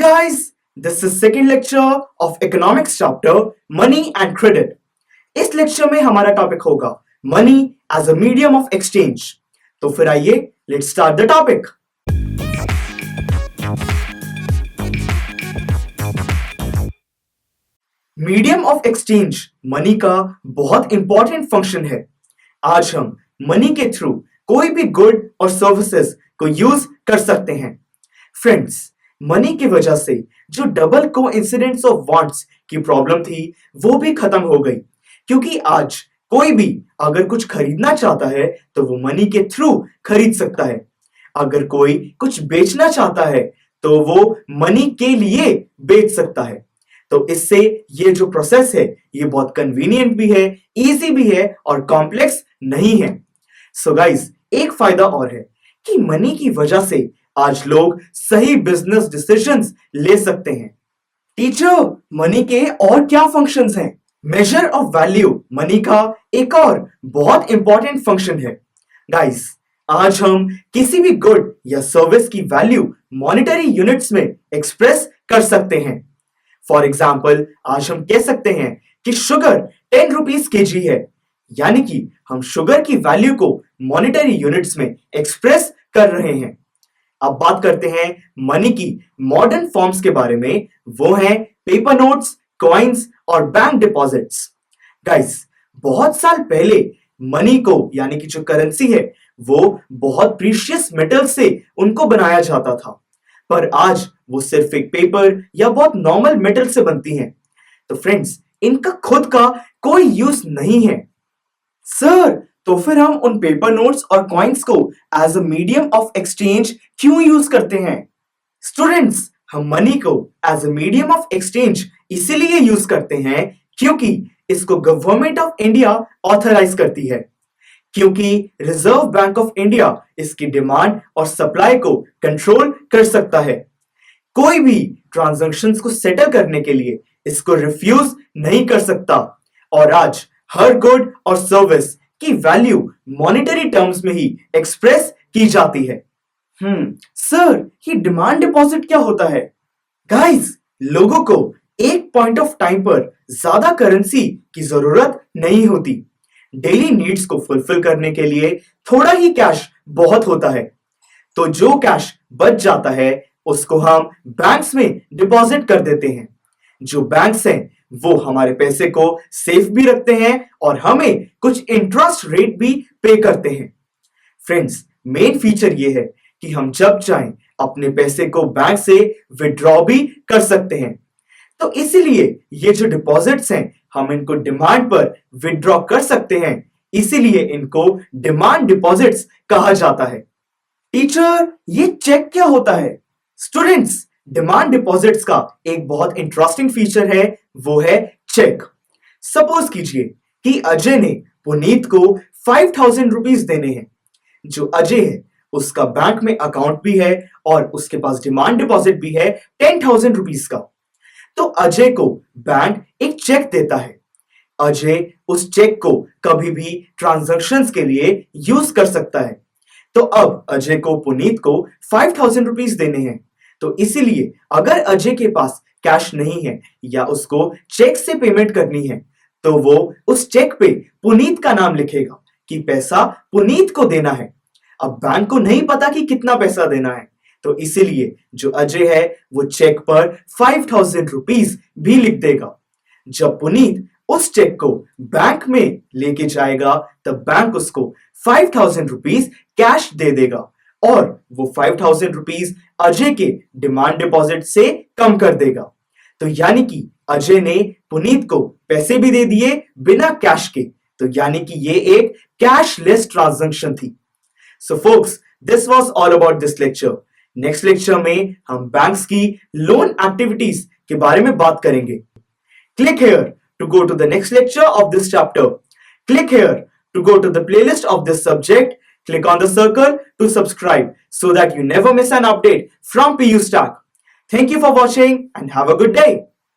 guys, this is second lecture of economics chapter money and credit. इस lecture में हमारा topic होगा money as a medium of exchange. तो फिर आइए let's start the topic. Medium of exchange money का बहुत इंपॉर्टेंट फंक्शन है। आज हम मनी के थ्रू कोई भी गुड और सर्विसेज को यूज कर सकते हैं। फ्रेंड्स, मनी की वजह से जो डबल कोइंसिडेंस ऑफ वांट्स की प्रॉब्लम थी वो भी खत्म हो गई, क्योंकि आज कोई भी अगर कुछ खरीदना चाहता है तो वो मनी के थ्रू खरीद सकता है। अगर कोई कुछ बेचना चाहता है तो वो मनी के लिए बेच सकता है। तो इससे ये जो प्रोसेस है ये बहुत कन्वीनियंट भी है, इजी भी है और कॉम्प्लेक्स नहीं है। सो गाइस, एक फायदा और है कि मनी की वजह से आज लोग सही बिजनेस डिसीजंस ले सकते हैं। टीचर, मनी के और क्या फंक्शंस हैं? मेजर ऑफ वैल्यू मनी का एक और बहुत इंपॉर्टेंट फंक्शन है। गाइस, आज हम किसी भी गुड या सर्विस की वैल्यू मॉनेटरी यूनिट्स में एक्सप्रेस कर सकते हैं। फॉर एग्जाम्पल, आज हम कह सकते हैं कि शुगर 10 रुपीज केजी है, यानी कि हम शुगर की वैल्यू को मॉनेटरी यूनिट्स में एक्सप्रेस कर रहे हैं। अब बात करते हैं मनी की मॉडर्न फॉर्म्स के बारे में। वो हैं पेपर नोट्स, कॉइन्स और बैंक डिपॉजिट्स। गाइस, बहुत साल पहले मनी को यानी कि जो करेंसी है वो बहुत प्रीशियस मेटल से उनको बनाया जाता था, पर आज वो सिर्फ एक पेपर या बहुत नॉर्मल मेटल से बनती हैं। तो फ्रेंड्स, इनका खुद का कोई यूज नहीं है। सर, तो फिर हम उन पेपर नोट्स और कॉइन्स को as a medium of exchange क्यों यूज करते हैं? स्टूडेंट्स, हम मनी को as a medium of exchange इसीलिए यूज करते हैं क्योंकि इसको गवर्नमेंट ऑफ इंडिया ऑथराइज करती है, क्योंकि रिजर्व बैंक ऑफ इंडिया इसकी डिमांड और सप्लाई को कंट्रोल कर सकता है। कोई भी ट्रांजैक्शंस को सेटल करने के लिए इसको रिफ्यूज नहीं कर सकता। और आज हर गुड और सर्विस की वैल्यू मॉनेटरी टर्म्स में ही एक्सप्रेस की जाती है। सर, ये डिमांड डिपॉजिट क्या होता है? गाइस, लोगों को एक पॉइंट ऑफ टाइम पर ज्यादा करेंसी की जरूरत नहीं होती। डेली नीड्स को फुलफिल करने के लिए थोड़ा ही कैश बहुत होता है। तो जो कैश बच जाता है उसको हम बैंक्स में डिपॉजिट कर देते हैं। जो बैंक्स हैं वो हमारे पैसे को सेफ भी रखते हैं और हमें कुछ इंटरेस्ट रेट भी पे करते हैं। फ्रेंड्स, मेन फीचर ये है कि हम जब चाहें अपने पैसे को बैंक से विड्रॉ भी कर सकते हैं। तो इसीलिए ये जो डिपॉजिट्स हैं हम इनको डिमांड पर विड्रॉ कर सकते हैं, इसीलिए इनको डिमांड डिपॉजिट्स कहा जाता है। टीचर, ये चेक क्या होता है? स्टूडेंट्स, डिमांड डिपॉजिट्स का एक बहुत इंटरेस्टिंग फीचर है, वो है चेक। सपोज कीजिए कि अजय ने पुनीत को 5000 रुपीज देने हैं। जो अजय है उसका बैंक में अकाउंट भी है और उसके पास डिमांड डिपॉजिट भी है 10,000 रुपीज का। तो अजय को बैंक एक चेक देता है। अजय उस चेक को कभी भी ट्रांजैक्शंस के लिए यूज कर सकता है। तो अब अजय को पुनीत को 5000 रुपीज देने हैं। तो इसीलिए अगर अजय के पास कैश नहीं है या उसको चेक से पेमेंट करनी है तो वो उस चेक पे पुनीत का नाम लिखेगा कि पैसा पुनीत को देना है। अब बैंक को नहीं पता कि कितना पैसा देना है, तो इसीलिए जो अजय है वो चेक पर 5000 रुपीज भी लिख देगा। जब पुनीत उस चेक को बैंक में लेके जाएगा तब बैंक उसको 5000 रुपीज कैश दे देगा और वो 5000 रुपीज अजय के डिमांड डिपॉजिट से कम कर देगा। तो यानी कि अजय ने पुनीत को पैसे भी दे दिए बिना कैश के। तो यानी कि ये एक कैशलेस ट्रांजैक्शन थी। सो focus, this was all about this lecture. Next lecture में हम बैंक्स की लोन एक्टिविटीज के बारे में बात करेंगे। Click here to go to the next lecture of this chapter. Click here to go to the playlist of this subject. Click on the circle to subscribe so that you never miss an update from PU Stack. Thank you for watching and have a good day.